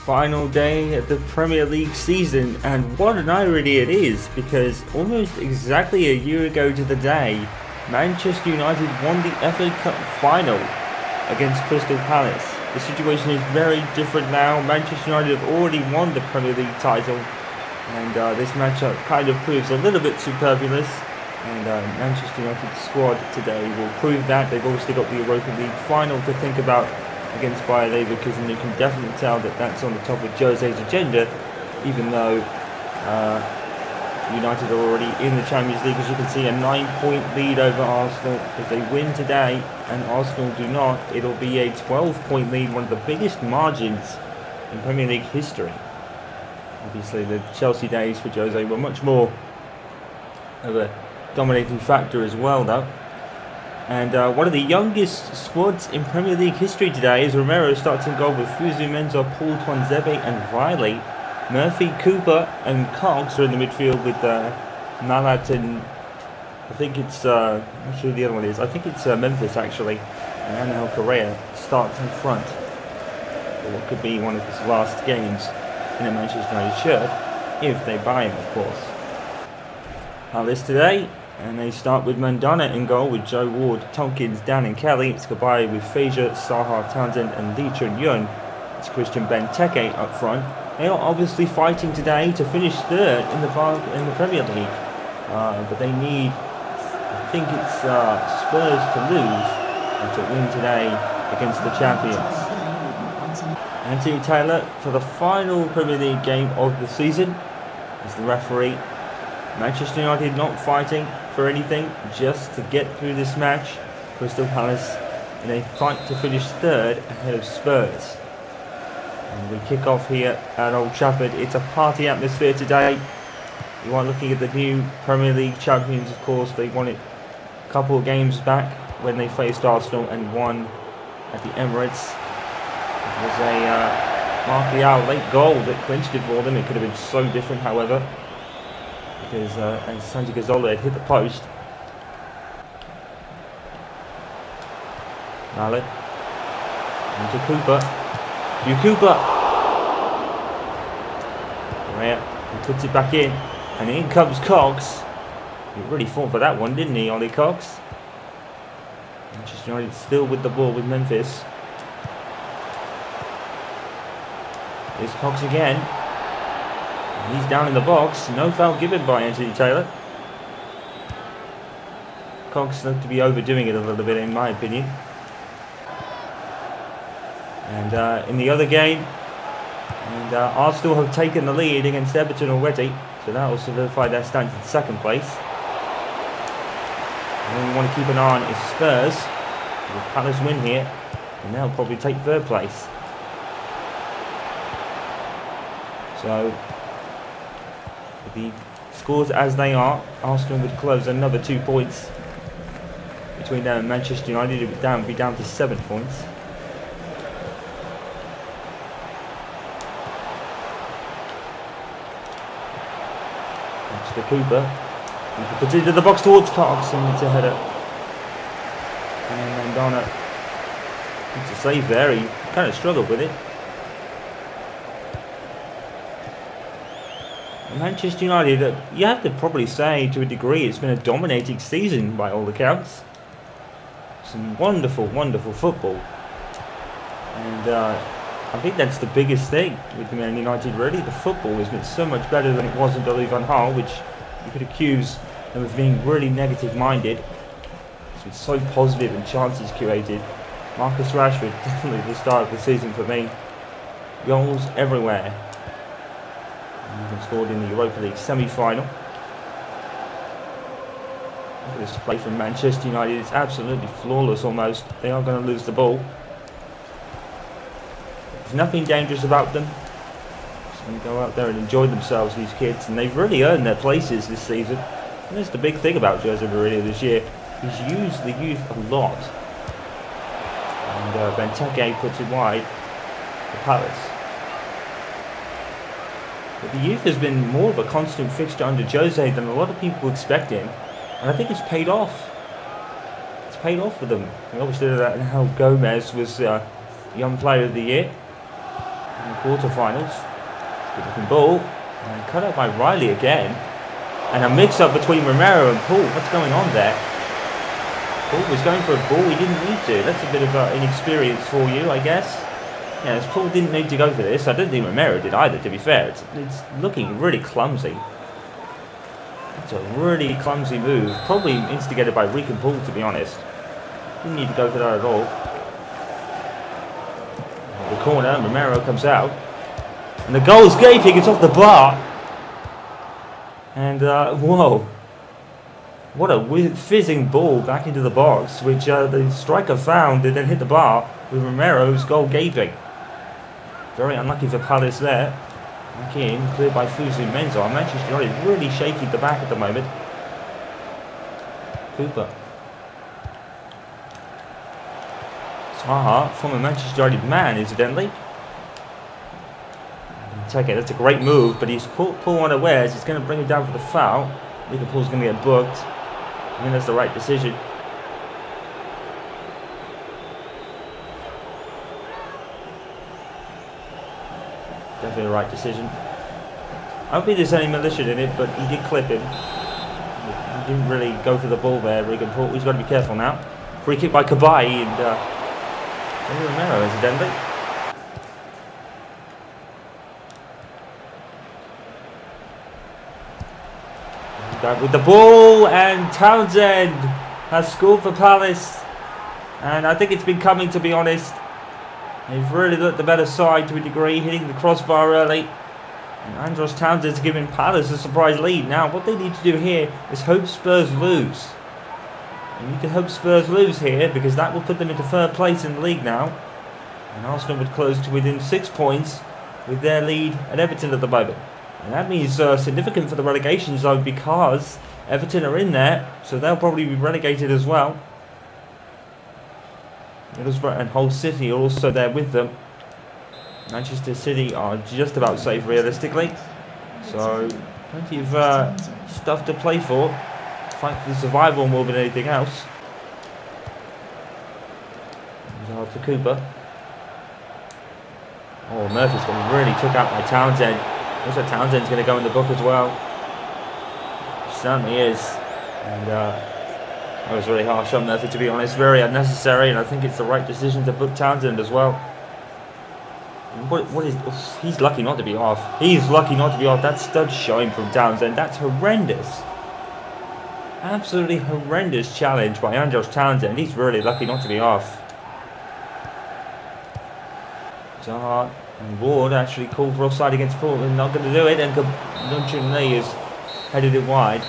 Final day of the Premier League season, and what an irony it is, because almost exactly a year ago to the day, Manchester United won the FA Cup final against Crystal Palace. The situation is very different now. Manchester United have already won the Premier League title, and this matchup kind of proves a little bit superfluous, and Manchester United's squad today will prove that. They've obviously got the Europa League final to think about against Bayer Leverkusen, and you can definitely tell that that's on the top of Jose's agenda, even though United are already in the Champions League. As you can see, a 9-point lead over Arsenal. If they win today and Arsenal do not, it'll be a 12-point lead, one of the biggest margins in Premier League history. Obviously the Chelsea days for Jose were much more of a dominating factor as well though. And one of the youngest squads in Premier League history today is Romero starts in goal with Fosu-Mensah, Paul Tuanzebe and Riley. Murphy, Cooper and Cox are in the midfield with Malat and I think it's, I'm not sure who the other one is, I think it's Memphis actually. And Angel Correa starts in front for what could be one of his last games in a Manchester United shirt, if they buy him of course. Palace today, and they start with Mandanda in goal with Joe Ward, Tompkins, Dan and Kelly. It's Kabay with Fraser, Saha, Townsend and Lee Chun-yun. It's Christian Benteke up front. They are obviously fighting today to finish third in the Premier League. But they need, I think it's Spurs to lose and to win today against the champions. Anthony Taylor for the final Premier League game of the season is the referee. Manchester United not fighting for anything, just to get through this match. Crystal Palace in a fight to finish third ahead of Spurs. And we kick off here at Old Trafford. It's a party atmosphere today. You are looking at the new Premier League champions, of course. They won it a couple of games back when they faced Arsenal and won at the Emirates. It was a Martial late goal that clinched it for them. It could have been so different, however, because as Santi Cazorla had hit the post. Mallet into Cooper. Cooper. He puts it back in, and in comes Cox. He really fought for that one, didn't he, Ollie Cox? Manchester United still with the ball with Memphis. Here's Cox again. He's down in the box. No foul given by Anthony Taylor. Cox looked to be overdoing it a little bit, in my opinion. And in the other game, and Arsenal have taken the lead against Everton already, so that will solidify their stance in second place. And then we want to keep an eye on is Spurs. If Palace win here, and they'll probably take third place. So with the scores as they are, Arsenal would close another 2 points between them and Manchester United. It would be down to 7 points. That's to Cooper. He puts it into the box towards Cox, and it's a header. And Mandanda gets a save there. He kind of struggled with it. Manchester United, you have to probably say to a degree it's been a dominating season by all accounts. Some wonderful, wonderful football. And I think that's the biggest thing with Man United really. The football has been so much better than it was under Louis van Gaal, which you could accuse them of being really negative minded. It's been so positive and chances created. Marcus Rashford, definitely the star of the season for me. Goals everywhere. He scored in the Europa League semi-final. Look at this play from Manchester United. It's absolutely flawless almost. They are going to lose the ball. There's nothing dangerous about them. Just going to go out there and enjoy themselves, these kids. And they've really earned their places this season. And that's the big thing about Jose Mourinho this year. He's used the youth a lot. And Benteke puts it wide for Palace. But the youth has been more of a constant fixture under Jose than a lot of people expecting, and I think it's paid off. It's paid off for them. And obviously, Angel Gomez was Young Player of the Year, in the quarterfinals. Good looking ball. And cut out by Riley again. And a mix-up between Romero and Paul. What's going on there? Paul was going for a ball he didn't need to. That's a bit of inexperience for you, I guess. Yeah, as Paul didn't need to go for this. I don't think Romero did either, to be fair. It's looking really clumsy. It's a really clumsy move. Probably instigated by Rick and Paul, to be honest. Didn't need to go for that at all. The corner, Romero comes out. And the goal's gaping, it's off the bar. And, whoa. What a fizzing ball back into the box, which the striker found and then hit the bar with Romero's goal gaping. Very unlucky for Palace there. Back in, cleared by Fosu-Mensah. Manchester United really shaky at the back at the moment. Cooper. Zaha, former Manchester United man, incidentally. Take it, that's a great move, but he's caught Paul unawares. He's going to bring him down for the foul. I think Paul's going to get booked. I think that's the right decision. Definitely the right decision. I don't think there's any malicious in it, but he did clip him. He didn't really go for the ball there, Regan Paul. He's got to be careful now. Free kick by Kabai and Romero, incidentally. Back with the ball, and Townsend has scored for Palace. And I think it's been coming, to be honest. They've really looked the better side to a degree, hitting the crossbar early. And Andros Townsend's giving Palace a surprise lead. Now, what they need to do here is hope Spurs lose. They need to hope Spurs lose here, because that will put them into third place in the league now. And Arsenal would close to within 6 points with their lead at Everton at the moment. And that means significant for the relegation zone, because Everton are in there, so they'll probably be relegated as well. Middlesbrough and Hull City are also there with them. Manchester City are just about safe realistically. So plenty of stuff to play for. Fight for survival more than anything else. To Cooper. Oh, Murphy's getting really took out by Townsend. Looks like Townsend's going to go in the book as well. Certainly is. And that was really harsh on Murphy, to be honest. Very unnecessary, and I think it's the right decision to book Townsend as well. What is... He's lucky not to be off. He's lucky not to be off. That stud showing from Townsend. That's horrendous. Absolutely horrendous challenge by Andros Townsend. He's really lucky not to be off. Zaha and Ward actually called for offside against Paul. They're not going to do it, and Lee has headed it wide.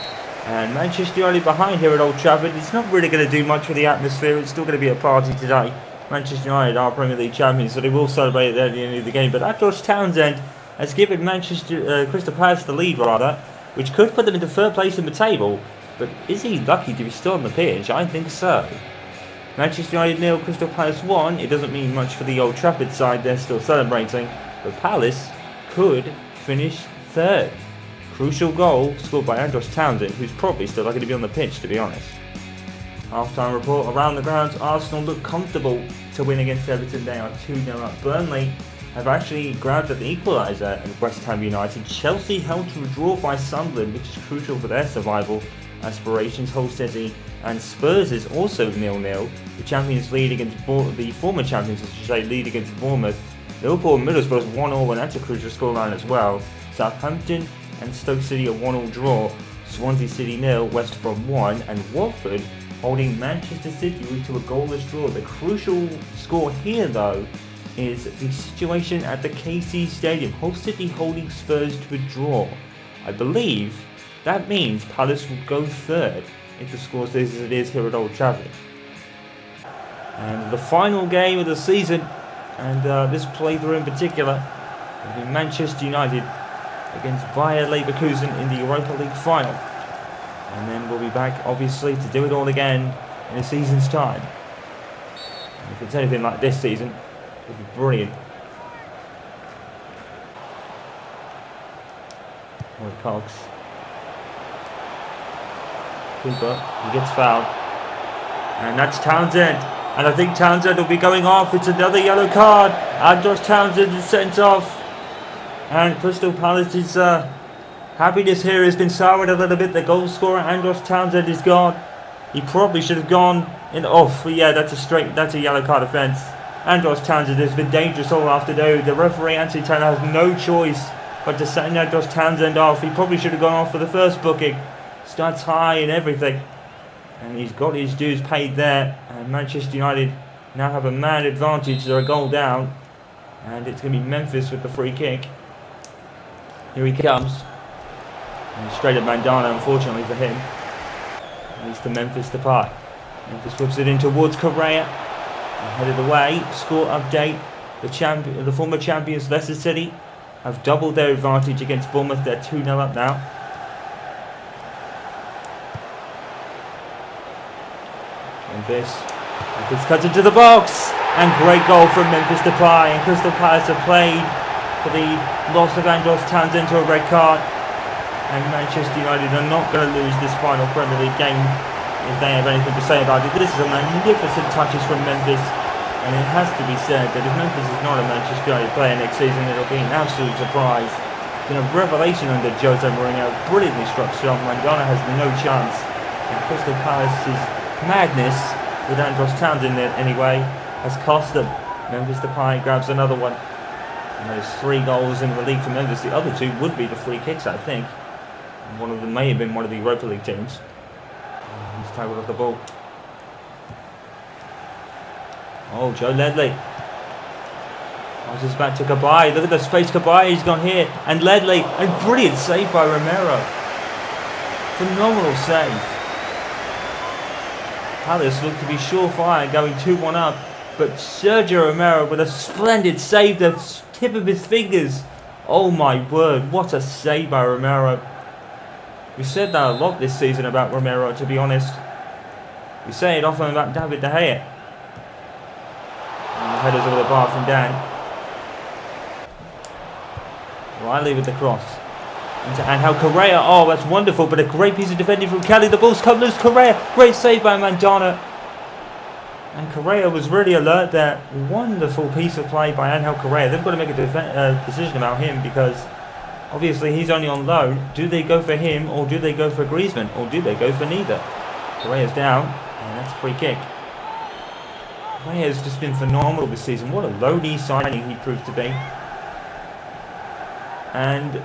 And Manchester United behind here at Old Trafford. It's not really going to do much for the atmosphere. It's still going to be a party today. Manchester United are Premier League champions, so they will celebrate it at the end of the game. But Andros Townsend has given Crystal Palace the lead, rather, which could put them into third place in the table. But is he lucky to be still on the pitch? I think so. Manchester United 0, Crystal Palace 1. It doesn't mean much for the Old Trafford side. They're still celebrating. But Palace could finish third. Crucial goal scored by Andros Townsend, who's probably still lucky to be on the pitch, to be honest. Half-time report around the grounds. Arsenal look comfortable to win against Everton. They are 2-0 up. Burnley have actually grabbed at the equaliser at West Ham United. Chelsea held to a draw by Sunderland, which is crucial for their survival aspirations. Hull City and Spurs is also 0-0. The champions lead against the former champions, I should say, lead against Bournemouth. Liverpool and Middlesbrough is 1-1, and that's a crucial scoreline as well. Southampton and Stoke City a 1-1 draw. Swansea City 0, West Brom 1, and Watford holding Manchester City to a goalless draw. The crucial score here, though, is the situation at the KC Stadium. Hull City holding Spurs to a draw. I believe that means Palace will go third if the score stays as it is here at Old Trafford. And the final game of the season, and this playthrough in particular, will be Manchester United against Bayer Leverkusen in the Europa League final. And then we'll be back, obviously, to do it all again in a season's time. And if it's anything like this season, it'll be brilliant. Cox. Cooper, he gets fouled. And that's Townsend. And I think Townsend will be going off. It's another yellow card. Andros Townsend is sent off. And Crystal Palace's happiness here has been soured a little bit. The goal scorer, Andros Townsend, is gone. He probably should have gone in off. Yeah, that's a yellow card offence. Andros Townsend has been dangerous all afternoon. The referee, Anthony Taylor, has no choice but to send Andros Townsend off. He probably should have gone off for the first booking. Starts high and everything. And he's got his dues paid there. And Manchester United now have a man advantage. They're a goal down. And it's going to be Memphis with the free kick. Here he comes. And straight at Mandanda, unfortunately for him. At least to Memphis Depay. Memphis flips it in towards Correa. Headed away. Score update. The former champions Leicester City have doubled their advantage against Bournemouth. They're 2-0 up now. Memphis cuts into the box, and great goal from Memphis Depay. And Crystal Palace have played for the loss of Andros Townsend to a red card, and Manchester United are not going to lose this final Premier League game if they have anything to say about it. This is a magnificent touches from Memphis, and it has to be said that if Memphis is not a Manchester United player next season, it'll be an absolute surprise. It's been a revelation under Jose Mourinho. Brilliantly struck shot. Mandanda has no chance, and Crystal Palace's madness with Andros Townsend in it anyway has cost them. Memphis Depay grabs another one, and there's 3 goals in the league for Memphis. The other 2 would be the free kicks, I think. And one of them may have been one of the Europa League teams. He's tackled off the ball. Oh, Joe Ledley. Passes back to Cabaye. Look at the space Cabaye's gone here, and Ledley, and brilliant save by Romero. Phenomenal save. Palace look to be surefire, going 2-1 up, but Sergio Romero with a splendid save, the tip of his fingers. Oh my word, what a save by Romero. We've said that a lot this season about Romero, to be honest. We say it often about David De Gea. And the headers over the bar from Dan. Riley with the cross. Into Angel Correa. Oh, that's wonderful, but a great piece of defending from Kelly. The ball's come loose. Correa. Great save by Mandanda. And Correa was really alert there. Wonderful piece of play by Angel Correa. They've got to make a decision about him, because obviously he's only on loan. Do they go for him, or do they go for Griezmann, or do they go for neither? Correa's down, and that's a free kick. Correa's just been phenomenal this season. What a low-key signing he proved to be. And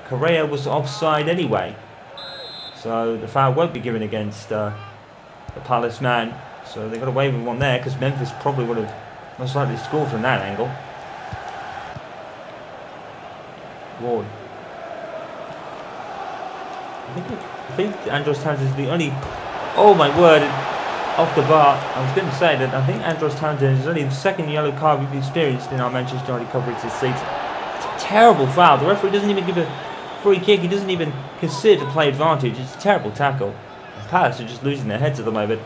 Correa was offside anyway, so the foul won't be given against the Palace man. So they got away with one there, because Memphis probably would have most likely scored from that angle. Ward. I think Andros Townsend is the only. Oh my word! Off the bar. I was going to say that I think Andros Townsend is only the second yellow card we've experienced in our Manchester United coverage this season. It's a terrible foul. The referee doesn't even give a free kick. He doesn't even consider to play advantage. It's a terrible tackle. And Palace are just losing their heads at the moment.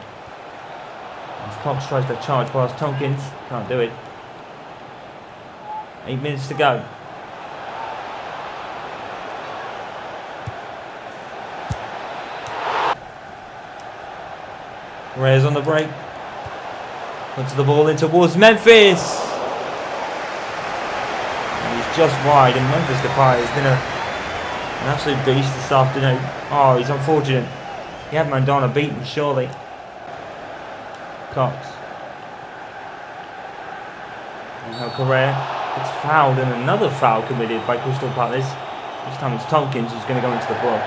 As Cox tries to charge past Tompkins, can't do it. 8 minutes to go. Correa's on the break. Puts the ball in towards Memphis. And he's just wide, and Memphis Depay has been an absolute beast this afternoon. Oh, he's unfortunate. He had Mandanda beaten, surely. Cox. And now Correa gets fouled, and another foul committed by Crystal Palace. This time it's Tompkins who's going to go into the book.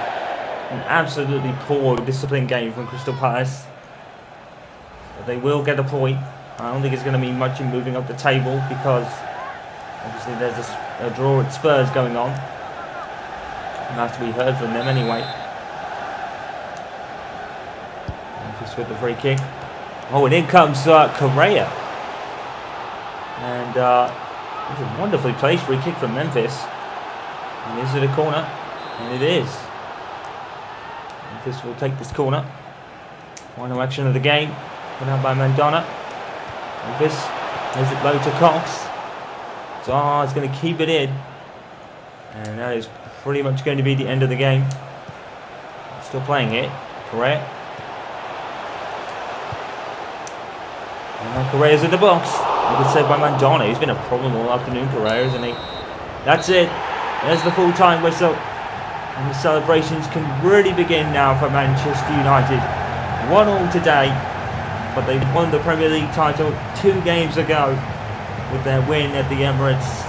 An absolutely poor disciplined game from Crystal Palace. But they will get a point. I don't think it's going to mean much in moving up the table, because obviously there's a draw at Spurs going on. And have to be heard from them anyway. Memphis with the free kick. Oh, and in comes Correa. And it's a wonderfully placed free kick from Memphis. And is it a corner? And it is. Memphis will take this corner. Final action of the game. Put out by Mandanda. Memphis lays it low to Cox. Zaha is going to keep it in. And that is pretty much going to be the end of the game. Still playing it. Correa. Correa's in the box. I could say by Mandona. He's been a problem all afternoon, Correa, isn't he? That's it. There's the full-time whistle. And the celebrations can really begin now for Manchester United. 1-1 today, but they won the Premier League title 2 games ago with their win at the Emirates.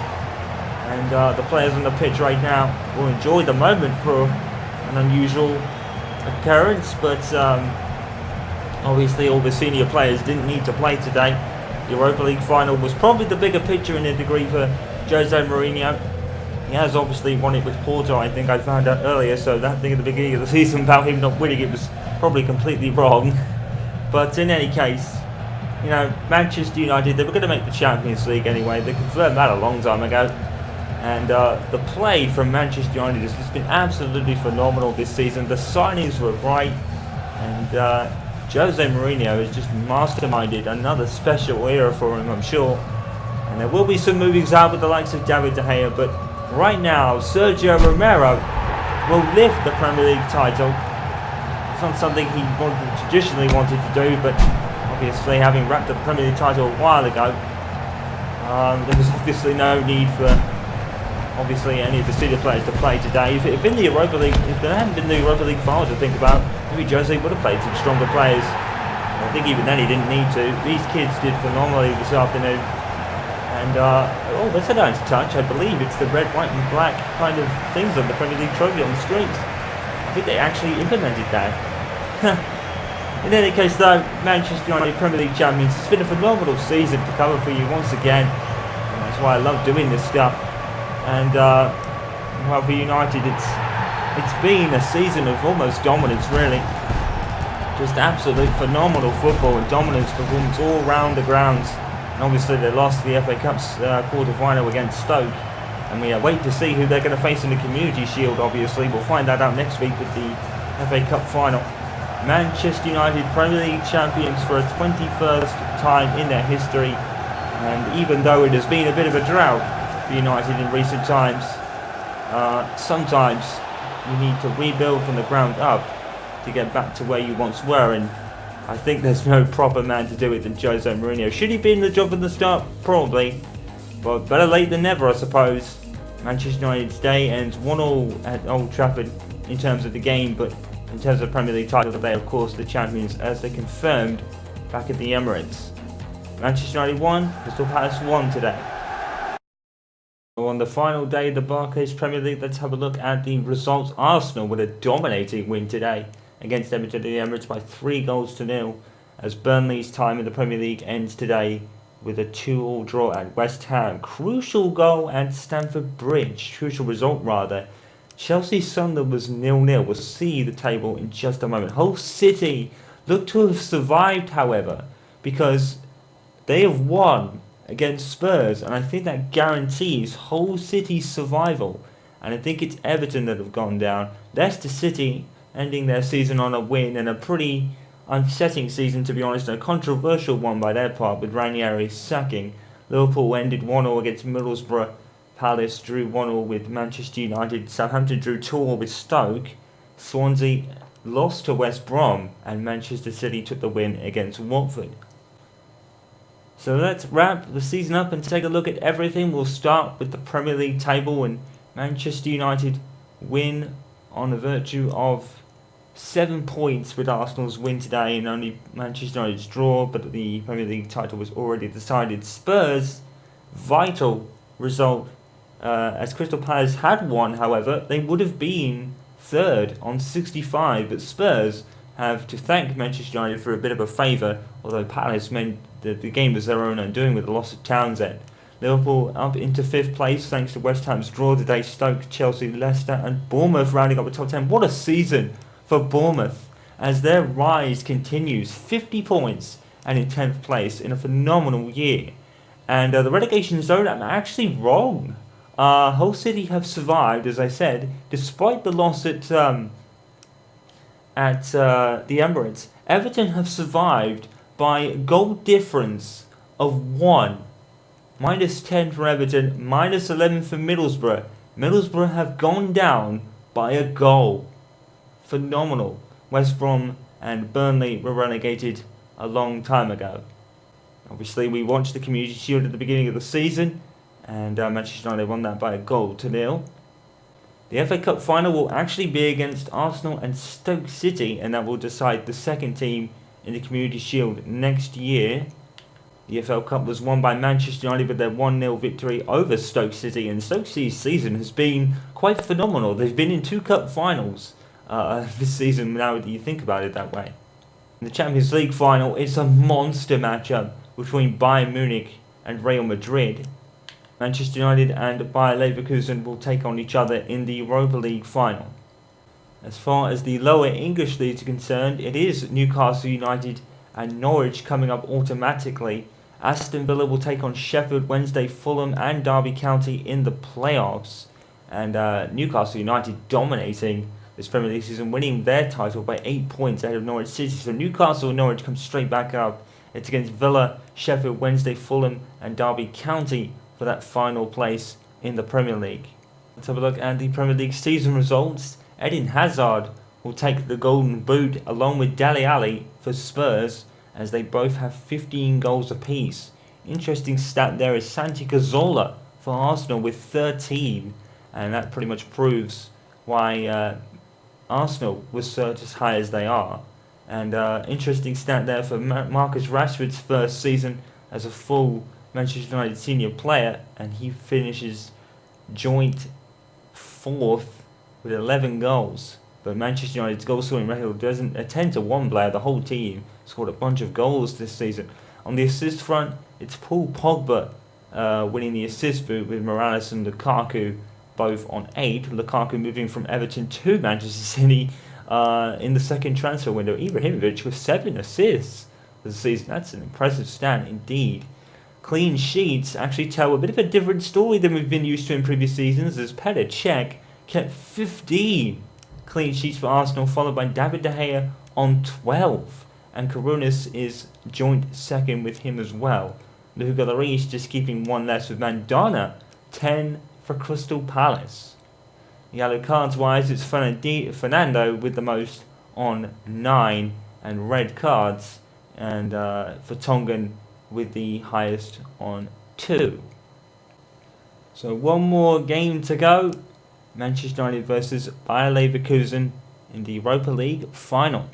And the players on the pitch right now will enjoy the moment for an unusual occurrence, but obviously all the senior players didn't need to play today. The Europa League final was probably the bigger picture in a degree for Jose Mourinho. He has obviously won it with Porto, I think I found out earlier, so that thing at the beginning of the season about him not winning it was probably completely wrong. But in any case, you know, Manchester United, they were going to make the Champions League anyway. They confirmed that a long time ago. And the play from Manchester United has just been absolutely phenomenal this season. The signings were right, and Jose Mourinho has just masterminded another special era for him, I'm sure. And there will be some movings out with the likes of David De Gea, but right now, Sergio Romero will lift the Premier League title. It's not something he traditionally wanted to do, but obviously having wrapped up the Premier League title a while ago, there was obviously no need for any of the senior players to play today. If it had been the Europa League, if there hadn't been the Europa League final to think about, maybe Jose would have played some stronger players. I think even then he didn't need to. These kids did phenomenally this afternoon. And, that's a nice touch. I believe it's the red, white and black kind of things on the Premier League trophy on the street. I think they actually implemented that. In any case though, Manchester United Premier League champions. It's been a phenomenal season to cover for you once again. And that's why I love doing this stuff. And, well, for United, it's been a season of almost dominance, really. Just absolute phenomenal football and dominance performance all round the grounds. And obviously they lost the FA Cup's quarter-final against Stoke. And we wait to see who they're going to face in the Community Shield, obviously. We'll find that out next week with the FA Cup final. Manchester United Premier League champions for a 21st time in their history. And even though it has been a bit of a drought for United in recent times, sometimes you need to rebuild from the ground up to get back to where you once were, and I think there's no proper man to do it than Jose Mourinho. Should he be in the job at the start? Probably, but better late than never, I suppose. Manchester United's day ends 1-1 at Old Trafford in terms of the game, but in terms of Premier League title, they are of course the champions, as they confirmed back at the Emirates. Manchester United won, Crystal Palace won today. On the final day of the Barclays Premier League, let's have a look at the results. Arsenal with a dominating win today against Everton at the Emirates by 3-0, as Burnley's time in the Premier League ends today with a 2-2 draw at West Ham. Crucial goal at Stamford Bridge. Crucial result, rather. Chelsea-Sunderland was 0-0. We'll see the table in just a moment. Hull City look to have survived, however, because they have won against Spurs, and I think that guarantees Hull City's survival. And I think it's Everton that have gone down. Leicester City ending their season on a win, and a pretty unsettling season, to be honest, and a controversial one by their part, with Ranieri sacking. Liverpool ended 1-0 against Middlesbrough. Palace drew 1-0 with Manchester United. Southampton drew 2-2 with Stoke. Swansea lost to West Brom, and Manchester City took the win against Watford. So let's wrap the season up and take a look at everything. We'll start with the Premier League table, and Manchester United win on the virtue of 7 points with Arsenal's win today, and only Manchester United's draw, but the Premier League title was already decided. Spurs, vital result, as Crystal Palace had won, however, they would have been third on 65, but Spurs have to thank Manchester United for a bit of a favour, although Palace meant the game was their own undoing with the loss of Townsend. Liverpool up into 5th place thanks to West Ham's draw today. Stoke, Chelsea, Leicester and Bournemouth rounding up the top 10. What a season for Bournemouth as their rise continues. 50 points and in 10th place in a phenomenal year. And the relegation zone, I'm actually wrong. Hull City have survived, as I said, despite the loss at the Emirates. Everton have survived by a goal difference of 1. Minus 10 for Everton, minus 11 for Middlesbrough. Middlesbrough have gone down by a goal. Phenomenal. West Brom and Burnley were relegated a long time ago. Obviously, we watched the Community Shield at the beginning of the season, and Manchester United won that by 1-0. The FA Cup final will actually be against Arsenal and Stoke City, and that will decide the second team in the Community Shield next year. The FA Cup was won by Manchester United with their 1-0 victory over Stoke City, and Stoke City's season has been quite phenomenal. They've been in 2 cup finals this season, now that you think about it that way. In the Champions League final, it's a monster matchup between Bayern Munich and Real Madrid. Manchester United and Bayer Leverkusen will take on each other in the Europa League final. As far as the lower English leagues are concerned, it is Newcastle United and Norwich coming up automatically. Aston Villa will take on Sheffield Wednesday, Fulham and Derby County in the playoffs. And Newcastle United dominating this Premier League season, winning their title by 8 points ahead of Norwich City. So Newcastle and Norwich come straight back up. It's against Villa, Sheffield Wednesday, Fulham and Derby County for that final place in the Premier League. Let's have a look at the Premier League season results. Eden Hazard will take the Golden Boot along with Dele Alli for Spurs, as they both have 15 goals apiece. Interesting stat there is Santi Cazorla for Arsenal with 13, and that pretty much proves why Arsenal was searched as high as they are. And interesting stat there for Marcus Rashford's first season as a full Manchester United senior player, and he finishes joint 4th with 11 goals. But Manchester United's goal scoring record doesn't attend to one player. The whole team scored a bunch of goals this season. On the assist front, it's Paul Pogba winning the assist boot with Morales and Lukaku both on 8. Lukaku moving from Everton to Manchester City in the second transfer window. Ibrahimovic with 7 assists this season. That's an impressive stat indeed. Clean sheets actually tell a bit of a different story than we've been used to in previous seasons, as Petr Cech kept 15 clean sheets for Arsenal, followed by David De Gea on 12. And Karunas is joint second with him as well. Hugo Lloris just keeping 1 less with Mandanda, 10 for Crystal Palace. Yellow cards wise, it's Fernando with the most on 9, and red cards, and for Tongan with the highest on 2. So one more game to go. Manchester United versus Bayer Leverkusen in the Europa League final.